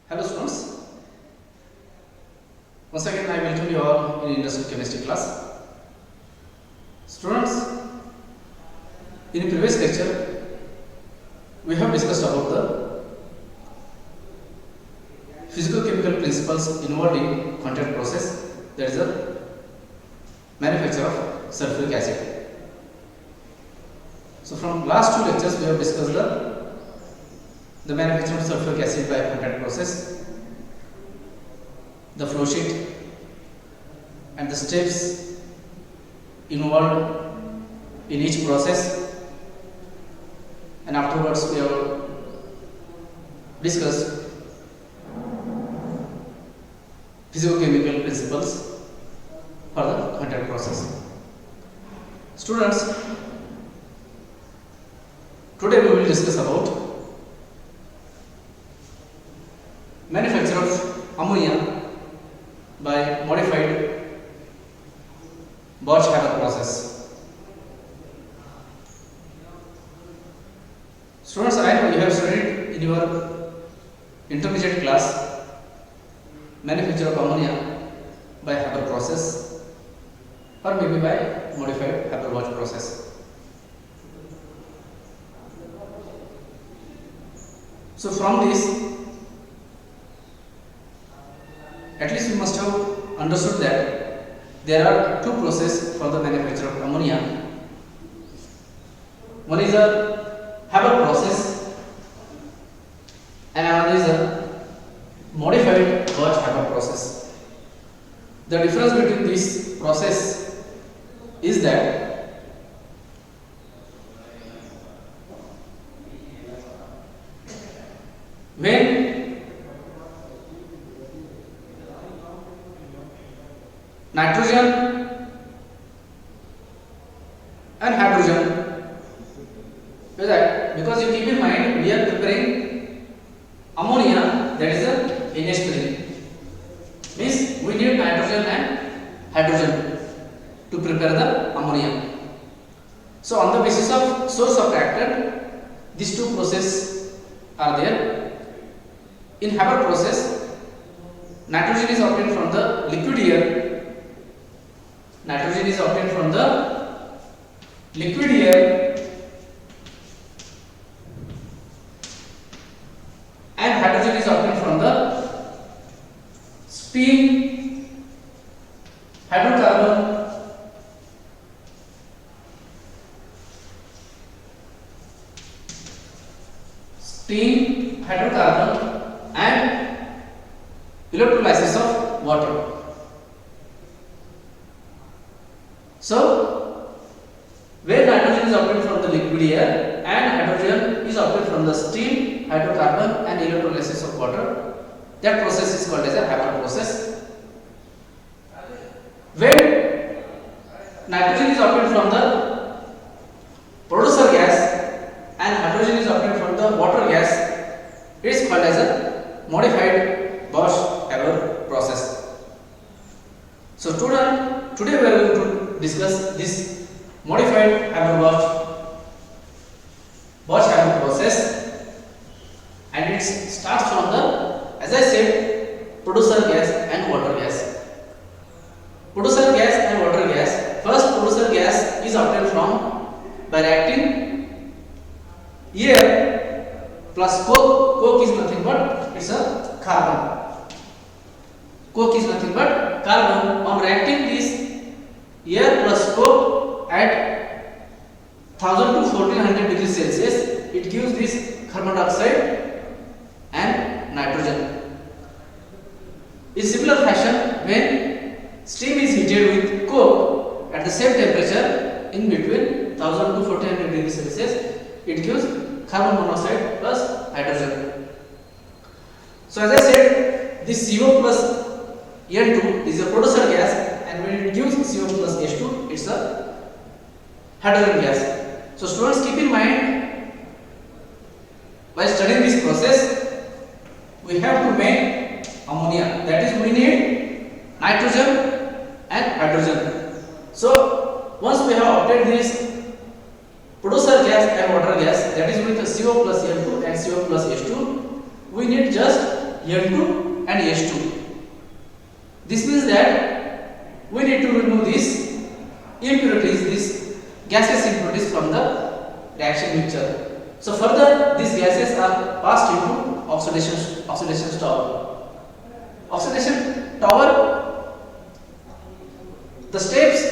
Hello students, once again I welcome you all in industrial chemistry class. Students, in the previous lecture we have discussed about the physical chemical principles involved in contact process, that is the manufacture of sulfuric acid. So from last two lectures we have discussed the manufacture of sulfuric acid by contact process, the flow sheet and the steps involved in each process, and afterwards we have discussed physicochemical principles for the contact process. Students, today we will discuss about manufacture of ammonia by modified Bosch-Haber process. Students, I know you have studied in your intermediate class manufacture of ammonia by Haber process or maybe by modified Haber-Bosch process. So from this, at least we must have understood that there are two processes for the manufacture of ammonia. One is a Haber process and another is a modified Bosch-Haber process. The difference between this process is that when nitrogen and hydrogen, because you keep in mind we are preparing ammonia, that is a NH3, means we need nitrogen and hydrogen to prepare the ammonia. So on the basis of source of reactant, these two processes are there. In Haber process, nitrogen is obtained from the liquid air. Nitrogen is obtained from the liquid air and hydrogen is obtained from the steam hydrocarbon and electrolysis of water. So, where nitrogen is obtained from the liquid air and hydrogen is obtained from the steam, hydrocarbon and electrolysis of water, that process is called as a Haber process. When nitrogen is obtained from the producer gas and hydrogen is obtained from the water gas, it is called as a modified Bosch-Haber process. So today we are going to discuss this modified Bosch-Haber process, and it starts from the, as I said, producer gas and water gas. Producer gas and water gas. First, producer gas is obtained from by reacting air plus coke. Coke is nothing but it's a carbon. Coke is nothing but carbon. On reacting this air plus coke at 1000 to 1400 degrees Celsius, it gives this carbon dioxide and nitrogen. In similar fashion, when steam is heated with coke at the same temperature in between 1000 to 1400 degrees Celsius, it gives carbon monoxide plus hydrogen. So as I said, this CO plus N2 is a producer gas, and when it gives CO plus H2, it's a hydrogen gas. So students, keep in mind, while studying this process, we have to make ammonia. That is, we need nitrogen and hydrogen. So once we have obtained this producer gas and water gas, that is with CO plus N2 and CO plus H2, we need just N2 and H2. This means that we need to remove these impurities, these gaseous impurities from the reaction mixture. So further, these gases are passed into oxidation tower. Oxidation tower, the steps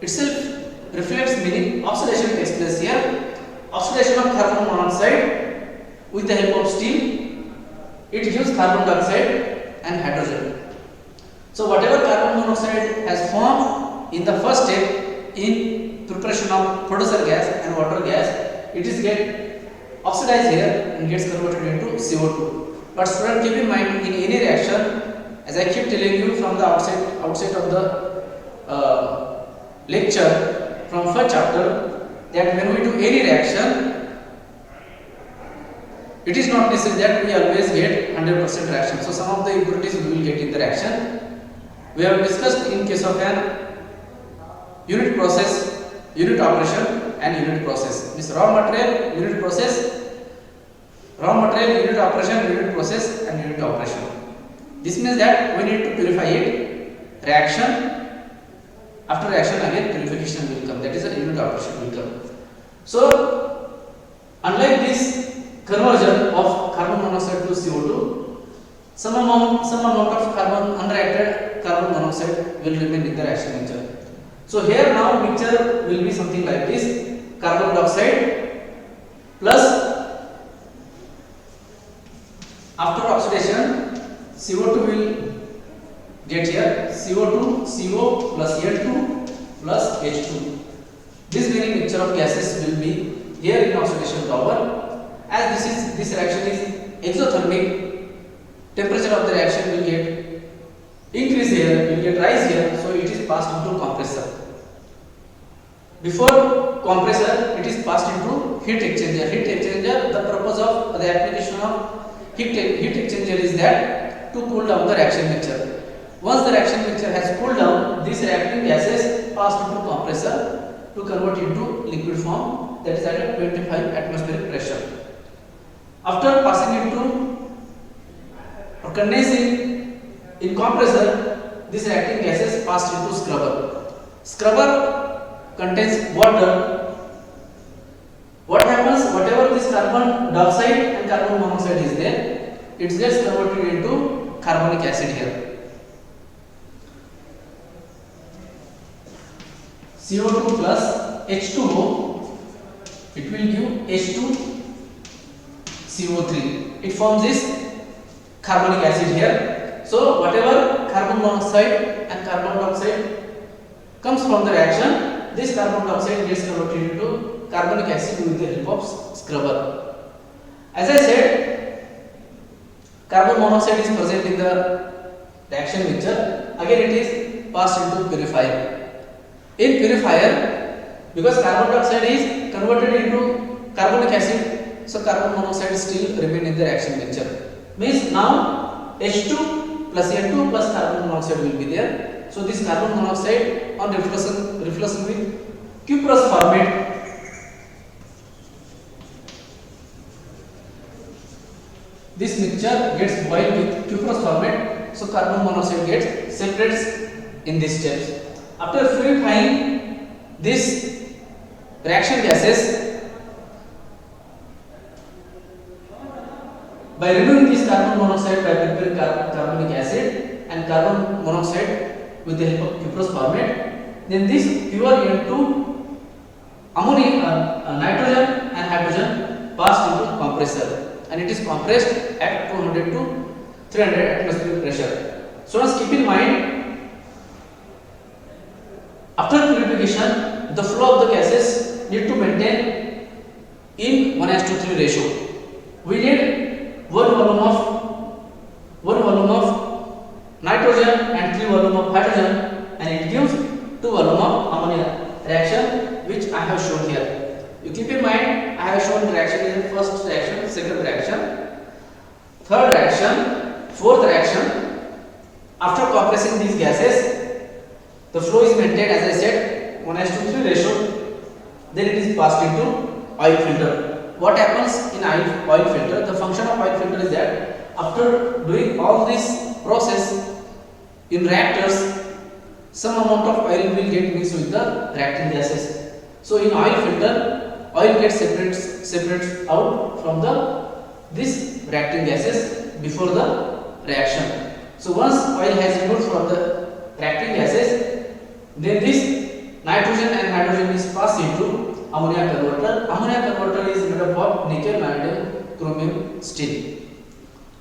itself reflects, meaning oxidation takes place here. Oxidation of carbon monoxide with the help of steam, it gives carbon dioxide and hydrogen. So whatever carbon monoxide has formed in the first step in preparation of producer gas and water gas, it is get oxidized here and gets converted into CO2. But student, keep in mind, in any reaction, as I keep telling you from the outside of the lecture, from first chapter, that when we do any reaction, it is not necessary that we always get 100% reaction. So some of the impurities we will get in the reaction. We have discussed in case of an unit process, unit operation and unit process. This raw material, unit process, raw material, unit operation, unit process and unit operation. This means that we need to purify it, reaction, after reaction again purification will come, that is a unit operation will come. So unlike this conversion of carbon monoxide to CO2, some amount of carbon unreacted carbon monoxide will remain in the reaction mixture. So here now mixture will be something like this: carbon dioxide plus, after oxidation, CO2 will get here, CO2, CO plus N2 plus H2. This many mixture of gases will be here in oxidation tower. As this reaction is exothermic, temperature of the reaction will get increase here, will get rise here, so it is passed into compressor. Before compressor, it is passed into heat exchanger. Heat exchanger, the purpose of the application of heat exchanger is that to cool down the reaction mixture. Once the reaction mixture has cooled down, these reacting gases passed into compressor to convert into liquid form, that is at 25 atmospheric pressure. After passing into or condensing in compressor, these reacting gases passed into scrubber. Scrubber contains water. What happens? Whatever this carbon dioxide and carbon monoxide is there, it gets converted into carbonic acid here. CO2 plus H2O, it will give H2CO3. It forms this carbonic acid here. So whatever carbon monoxide and carbon dioxide comes from the reaction, this carbon dioxide gets converted into carbonic acid with the help of scrubber. As I said, carbon monoxide is present in the reaction mixture. Again, it is passed into purifier. In purifier, because carbon dioxide is converted into carbonic acid, so carbon monoxide still remain in the reaction mixture. Means now H2 plus N2 plus carbon monoxide will be there. So this carbon monoxide on reflection with cuprous format, this mixture gets boiled with cuprous format. So carbon monoxide gets separates in these steps. After purifying this reaction gases, by removing this carbon monoxide by preparing carbonic acid and carbon monoxide with the help of cuprous format, then this pure N2, ammonia, nitrogen and hydrogen passed into compressor, and it is compressed at 200 to 300 atmospheric pressure. So let's keep in mind, after purification, the flow of the gases need to maintain in 1:3 ratio. We need one volume of nitrogen and 3 volume of hydrogen, and it gives 2 volume of ammonia reaction, which I have shown here. You keep in mind, I have shown reaction in first reaction, second reaction, third reaction, fourth reaction. After compressing these gases, the flow is maintained, as I said, 1:3 ratio. Then it is passed into oil filter. What happens in oil filter? The function of oil filter is that after doing all this process in reactors, some amount of oil will get mixed with the reacting gases. So in oil filter, oil gets separates out from the this reacting gases before the reaction. So once oil has removed from the reacting gases, then this nitrogen and hydrogen is passed into ammonia converter. Ammonia converter is made up of nickel, vanadium, chromium, steel.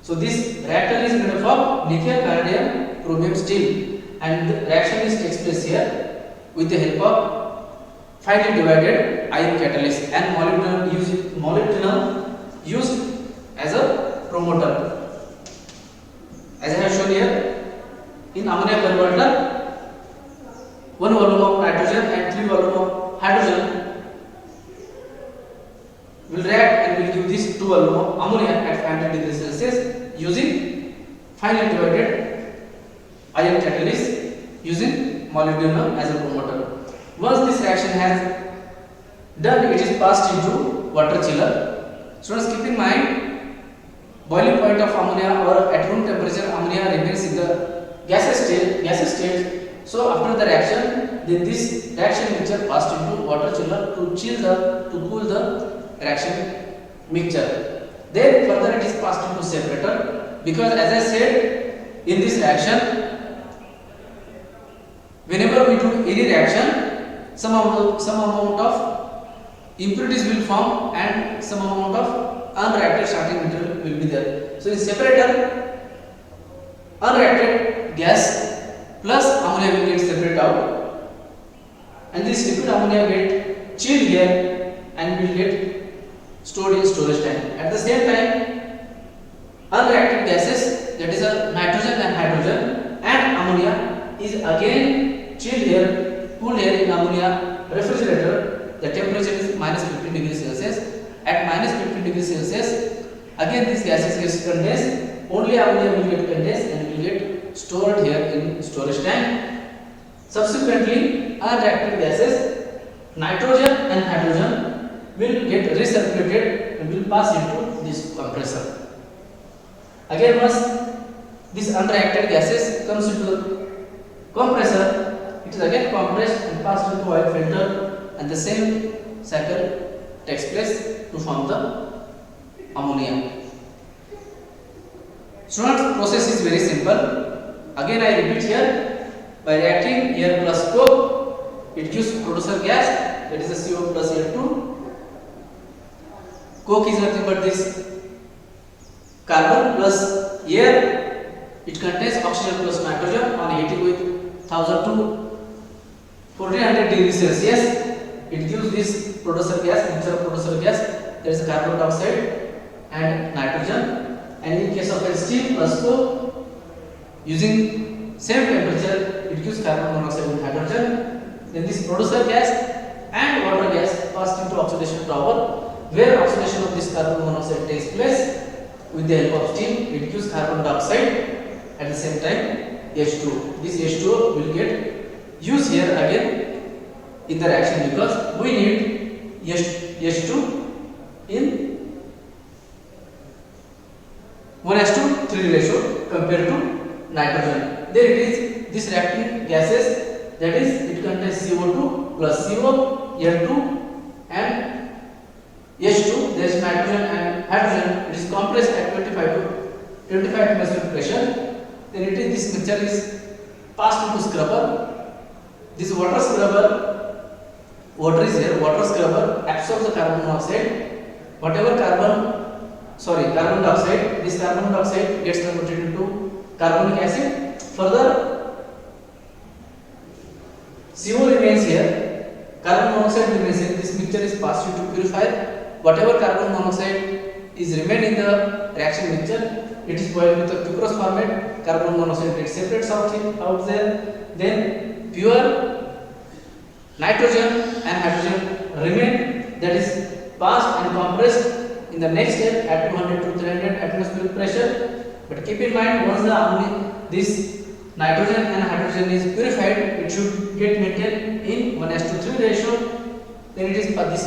So this reactor is made up of nickel, vanadium, chromium, steel, and the reaction takes place here with the help of finely divided ion catalyst and molybdenum used as a promoter. As I have shown here, in ammonia converter, 1 volume of nitrogen and 3 volume of hydrogen will react and will give this 2 volume of ammonia at 500 degrees Celsius using finely divided ion catalyst using molybdenum as a promoter. Once this reaction has done, it is passed into water chiller. Students, keep in mind, boiling point of ammonia or at room temperature ammonia remains in the gaseous state. So after the reaction, then this reaction mixture passed into water chiller to cool the reaction mixture. Then further it is passed into separator, because as I said, in this reaction, whenever we do any reaction, some amount of impurities will form and some amount of unreacted starting material will be there. So in separator, unreacted gas plus ammonia will get separated out, and this liquid ammonia get chilled here and will get stored in storage tank. At the same time, unreacted gases, that is a nitrogen and hydrogen and ammonia, is again chilled here, cooled here in ammonia refrigerator. The temperature is -15 degrees Celsius. At -15 degrees Celsius, again these gases gets condensed. Only ammonia will get condensed and will get stored here in storage tank. Subsequently, unreacted gases, nitrogen and hydrogen, will get recirculated and will pass into this compressor. Again, once this unreacted gases comes into the compressor, it is again compressed and passed into oil filter, and the same cycle takes place to form the ammonia. Students, process is very simple. Again I repeat here, by reacting air plus coke, it gives producer gas, that is the CO plus Air2. Coke is nothing but this carbon plus air. It contains oxygen plus nitrogen on heating with 1000 to 1400 degrees Celsius. It gives this producer gas, mixture of producer gas, there is carbon dioxide and nitrogen. And in case of a steam plus coke, using same temperature, it gives carbon monoxide with hydrogen. Then this producer gas and water gas passed into oxidation tower, where oxidation of this carbon monoxide takes place with the help of steam. It gives carbon dioxide, at the same time H2. This H2O will get used here again in the reaction, because we need H2 in 1:3 ratio compared to nitrogen. There it is, this reacting gases, that is, it contains CO2 plus CO, Air2 and H2. There is nitrogen and hydrogen. It is compressed at 25 atmosphere pressure. Then it is, this mixture is passed into scrubber. This water scrubber, water is here, water scrubber absorbs the carbon monoxide. Whatever carbon dioxide, this carbon dioxide gets converted into carbonic acid. Further, CO remains here, carbon monoxide remains here. This mixture is passed into purifier. Whatever carbon monoxide is remained in the reaction mixture, it is boiled with a cuprous format. Carbon monoxide gets separates out there. Then pure nitrogen and hydrogen remain, that is passed and compressed in the next step at 200 to 300 atmospheric pressure. But keep in mind, once this nitrogen and hydrogen is purified, it should get maintained in 1:3 ratio. Then it is this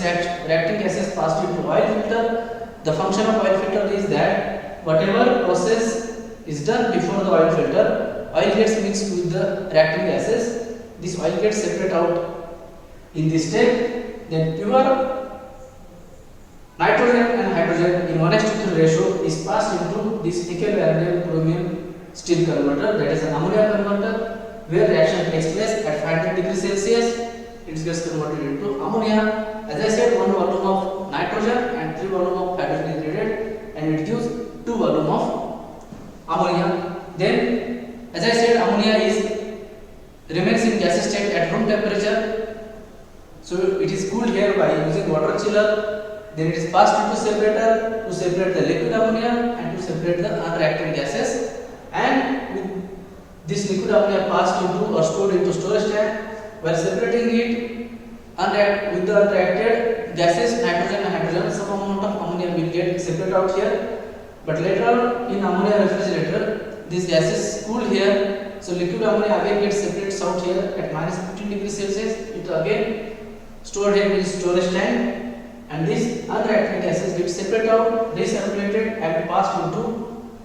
reacting gases passed into oil filter. The function of oil filter is that whatever process is done before the oil filter, oil gets mixed with the reacting gases. This oil gets separated out in this step. Then pure nitrogen and hydrogen in 1:3 ratio is passed into this nickel vanadium chromium steel converter, that is an ammonia converter, where reaction takes place at 500 degrees Celsius. It gets converted into ammonia. As I said, 1 volume of nitrogen and 3 volume of hydrogen is needed, and it gives 2 volume of ammonia. Then, as I said, ammonia remains in gaseous state at room temperature. So it is cooled here by using water chiller. Then it is passed into separator to separate the liquid ammonia and to separate the unreacted gases. And with this liquid ammonia passed into or stored into storage tank, while separating it with the unreacted gases, nitrogen and hydrogen, some amount of ammonia will get separated out here. But later on in ammonia refrigerator, these gases cool here, so liquid ammonia again gets separated out here at -15 degrees Celsius. It again stored here in storage tank, and these unreacted gases get separated out, recirculated and passed into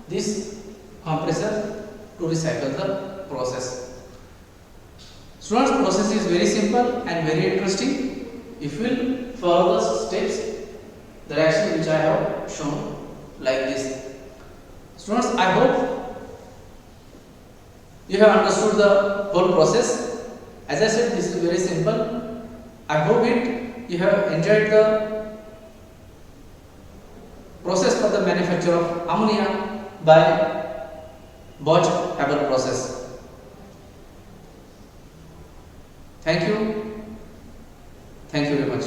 this compressor to recycle the process. Students, process is very simple and very interesting. If you will follow the steps, the reaction which I have shown like this. Students, I hope you have understood the whole process. As I said, this is very simple. I hope you have enjoyed the process for the manufacture of ammonia by Bosch-Haber process. Thank you very much.